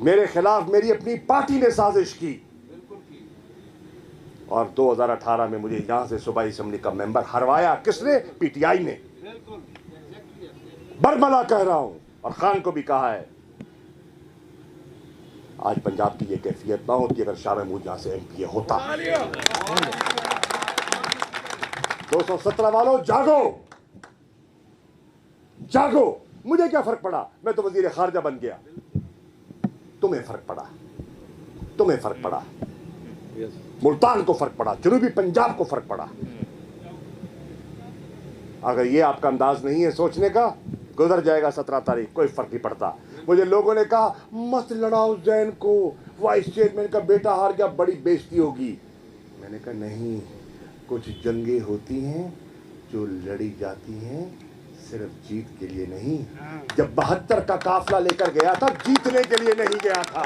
मेरे खिलाफ मेरी अपनी पार्टी ने साजिश की और 2018 में मुझे यहां से सूबाई असेंबली का मेंबर हरवाया। किसने? पीटीआई ने। बरमला कह रहा हूं और खान को भी कहा है, आज पंजाब की यह कैफियत ना होती अगर शाह महमूद यहां से एमपीए होता। 217 वालों जागो, जागो। मुझे क्या फर्क पड़ा, मैं तो वजीर खारजा बन गया। तुम्हें फर्क पड़ा, तुम्हें फर्क पड़ा, मुल्तान को फर्क पड़ा, जनूबी पंजाब को फर्क पड़ा। अगर ये आपका अंदाज नहीं है सोचने का, गुजर जाएगा 17 तारीख, कोई फर्क नहीं पड़ता। मुझे लोगों ने कहा मत लड़ाओ जैन को, वाइस चेयरमैन का बेटा हार गया, बड़ी बेइज्जती होगी। मैंने कहा नहीं, कुछ जंगें होती हैं जो लड़ी जाती हैं सिर्फ जीत के लिए नहीं। जब 72 का काफिला लेकर गया था जीतने के लिए नहीं गया था।